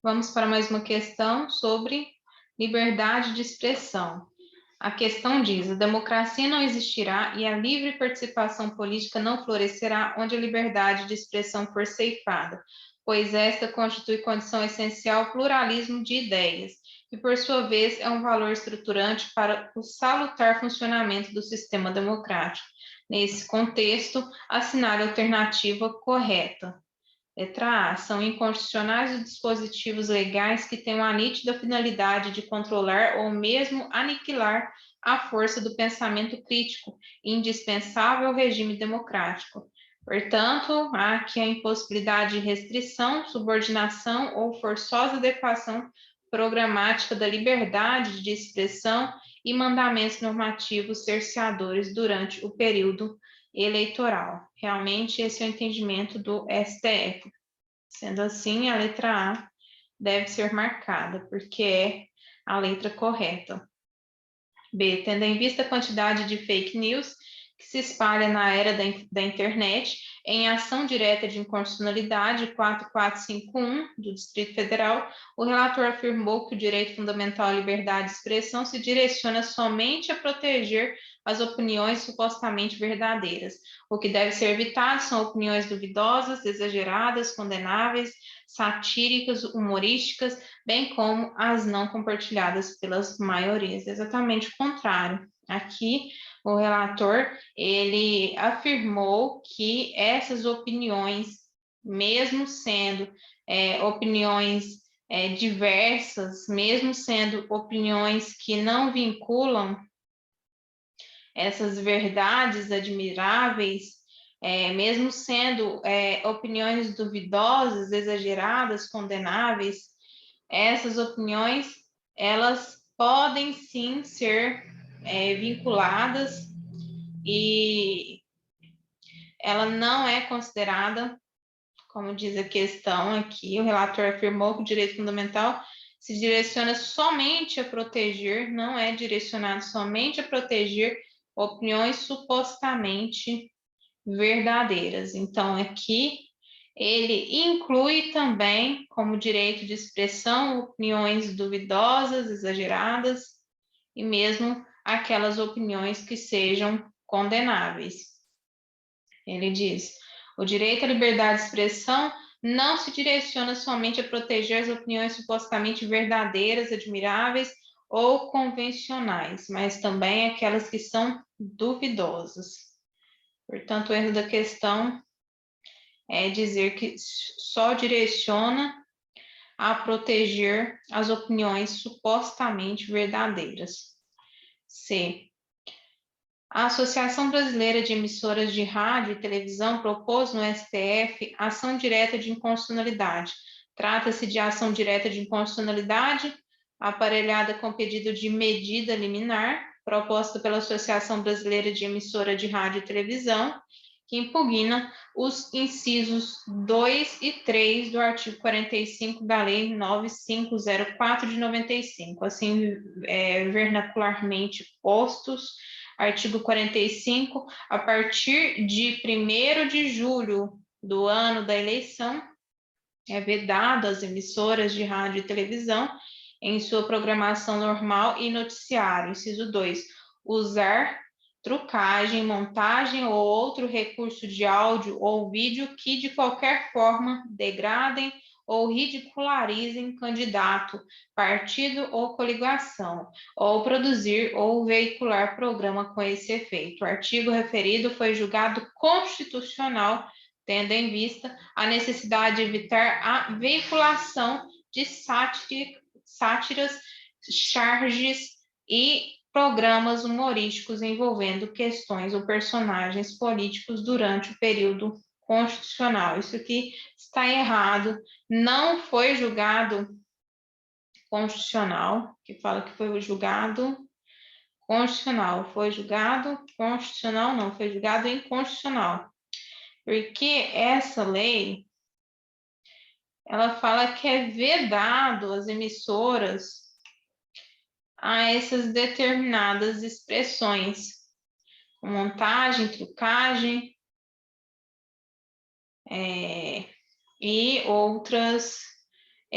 Vamos para mais uma questão sobre liberdade de expressão. A questão diz: a democracia não existirá e a livre participação política não florescerá onde a liberdade de expressão for ceifada, pois esta constitui condição essencial ao pluralismo de ideias, e por sua vez é um valor estruturante para o salutar funcionamento do sistema democrático. Nesse contexto, assinale a alternativa correta. Letra A. São inconstitucionais os dispositivos legais que tenham a nítida finalidade de controlar ou mesmo aniquilar a força do pensamento crítico, indispensável ao regime democrático. Portanto, há aqui a impossibilidade de restrição, subordinação ou forçosa adequação programática da liberdade de expressão e mandamentos normativos cerceadores durante o período eleitoral. Realmente, esse é o entendimento do STF. Sendo assim, a letra A deve ser marcada, porque é a letra correta. B. Tendo em vista a quantidade de fake news que se espalha na era da internet, em ação direta de inconstitucionalidade 4451 do Distrito Federal, o relator afirmou que o direito fundamental à liberdade de expressão se direciona somente a proteger as opiniões supostamente verdadeiras. O que deve ser evitado são opiniões duvidosas, exageradas, condenáveis, satíricas, humorísticas, bem como as não compartilhadas pelas maiorias. Exatamente o contrário. Aqui, o relator, ele afirmou que essas opiniões, mesmo sendo opiniões diversas, mesmo sendo opiniões que não vinculam essas verdades admiráveis, mesmo sendo opiniões duvidosas, exageradas, condenáveis, essas opiniões, elas podem sim ser vinculadas e ela não é considerada, como diz a questão aqui, o relator afirmou que o direito fundamental se direciona somente a proteger, não é direcionado somente a proteger opiniões supostamente verdadeiras. Então, aqui ele inclui também, como direito de expressão, opiniões duvidosas, exageradas e mesmo aquelas opiniões que sejam condenáveis. Ele diz: o direito à liberdade de expressão não se direciona somente a proteger as opiniões supostamente verdadeiras, admiráveis ou convencionais, mas também aquelas que são duvidosas. Portanto, o erro da questão é dizer que só direciona a proteger as opiniões supostamente verdadeiras. C. A Associação Brasileira de Emissoras de Rádio e Televisão propôs no STF ação direta de inconstitucionalidade. Trata-se de ação direta de inconstitucionalidade, aparelhada com pedido de medida liminar, proposta pela Associação Brasileira de Emissora de Rádio e Televisão, que impugna os incisos 2 e 3 do artigo 45 da Lei 9504 de 95, assim, vernacularmente postos. Artigo 45, a partir de 1º de julho do ano da eleição, é vedado às emissoras de rádio e televisão, em sua programação normal e noticiário. Inciso 2, usar trucagem, montagem ou outro recurso de áudio ou vídeo que de qualquer forma degradem ou ridicularizem candidato, partido ou coligação, ou produzir ou veicular programa com esse efeito. O artigo referido foi julgado constitucional, tendo em vista a necessidade de evitar a veiculação de sátiras, charges e programas humorísticos envolvendo questões ou personagens políticos durante o período constitucional. Isso aqui está errado, não foi julgado constitucional, que fala que foi julgado constitucional, foi julgado constitucional, não, foi julgado inconstitucional, porque essa lei, ela fala que é vedado às emissoras a essas determinadas expressões, montagem, trucagem, e outras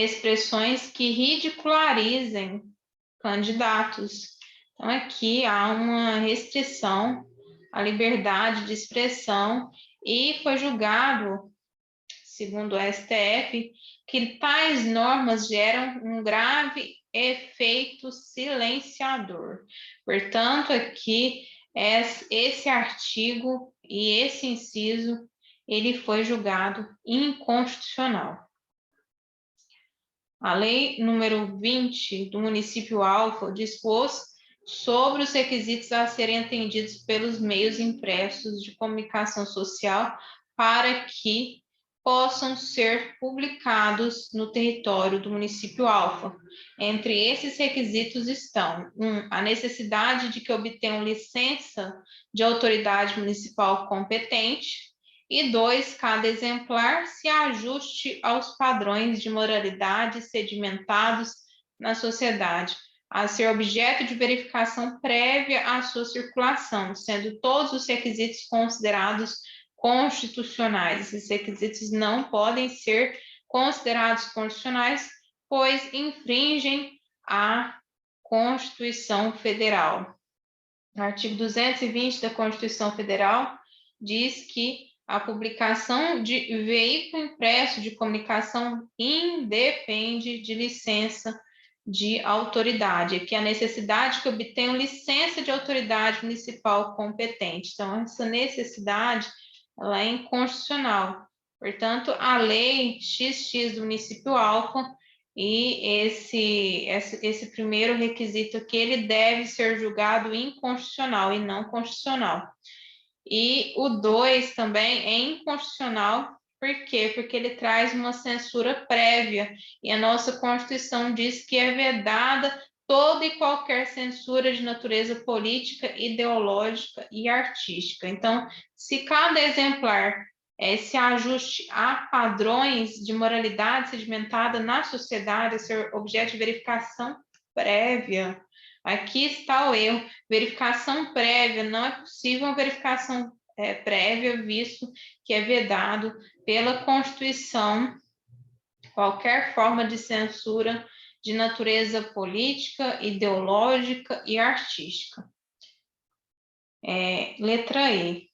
expressões que ridicularizem candidatos. Então, aqui há uma restrição à liberdade de expressão e foi julgado, segundo o STF, que tais normas geram um grave efeito silenciador. Portanto, aqui, esse artigo e esse inciso, ele foi julgado inconstitucional. A lei número 20 do município Alfa dispôs sobre os requisitos a serem atendidos pelos meios impressos de comunicação social para que possam ser publicados no território do município Alfa. Entre esses requisitos estão: 1. A necessidade de que obtenham licença de autoridade municipal competente, e 2, cada exemplar se ajuste aos padrões de moralidade sedimentados na sociedade, a ser objeto de verificação prévia à sua circulação, sendo todos os requisitos considerados constitucionais. Esses requisitos não podem ser considerados constitucionais, pois infringem a Constituição Federal. O artigo 220 da Constituição Federal diz que a publicação de veículo impresso de comunicação independe de licença de autoridade, que a necessidade que obtenham licença de autoridade municipal competente. Então, essa necessidade ela é inconstitucional. Portanto, a lei XX do município Alfa e esse primeiro requisito aqui, ele deve ser julgado inconstitucional e não constitucional. E o 2 também é inconstitucional, por quê? Porque ele traz uma censura prévia, e a nossa Constituição diz que é vedada toda e qualquer censura de natureza política, ideológica e artística. Então, se cada exemplar se ajuste a padrões de moralidade sedimentada na sociedade, a ser objeto de verificação prévia, aqui está o erro. Verificação prévia, não é possível uma verificação prévia, visto que é vedado pela Constituição qualquer forma de censura de natureza política, ideológica e artística. Letra E.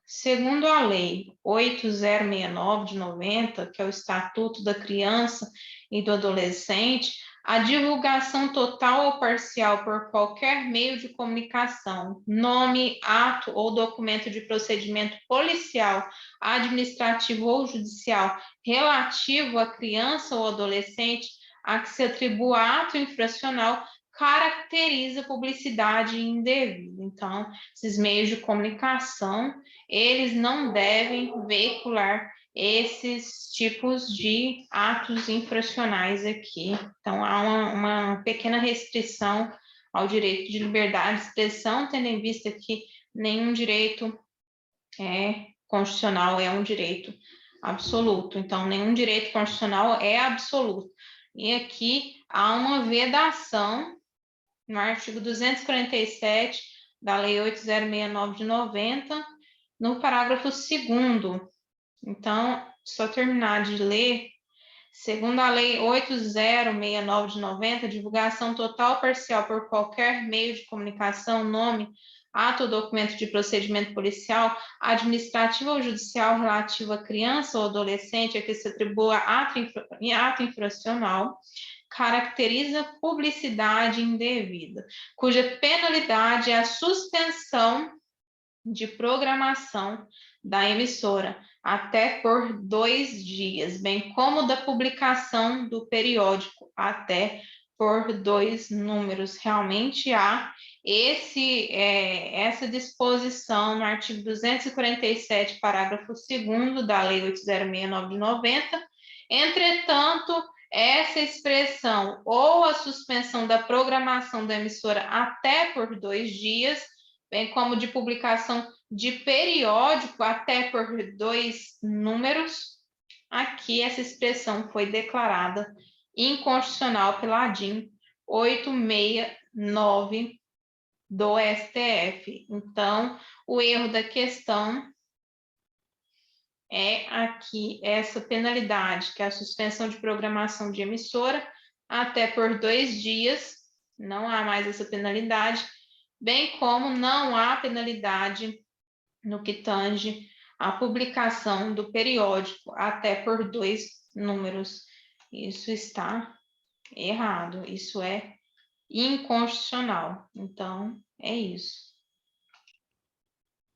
Segundo a Lei 8069 de 90, que é o Estatuto da Criança e do Adolescente, a divulgação total ou parcial por qualquer meio de comunicação, nome, ato ou documento de procedimento policial, administrativo ou judicial relativo à criança ou adolescente a que se atribua ato infracional caracteriza publicidade indevida. Então, esses meios de comunicação, eles não devem veicular esses tipos de atos infracionais aqui. Então, há uma pequena restrição ao direito de liberdade de expressão, tendo em vista que nenhum direito constitucional é um direito absoluto. Então, nenhum direito constitucional é absoluto. E aqui há uma vedação no artigo 247 da Lei 8069 de 90, no parágrafo 2º. Então, só terminar de ler. Segundo a Lei 8069 de 90, divulgação total ou parcial por qualquer meio de comunicação, nome, ato ou documento de procedimento policial, administrativo ou judicial relativo à criança ou adolescente a que se atribua ato infracional, caracteriza publicidade indevida, cuja penalidade é a suspensão de programação da emissora até por 2 dias, bem como da publicação do periódico até por 2 números. Realmente há essa disposição no artigo 247, parágrafo 2º da Lei 8069 de 90. Entretanto, essa expressão ou a suspensão da programação da emissora até por 2 dias, bem como de publicação de periódico até por 2 números, aqui essa expressão foi declarada inconstitucional pela ADIM 869 do STF. Então, o erro da questão é aqui essa penalidade, que é a suspensão de programação de emissora, até por 2 dias, não há mais essa penalidade, bem como não há penalidade no que tange à publicação do periódico até por 2 números. Isso está errado, isso é inconstitucional. Então, é isso.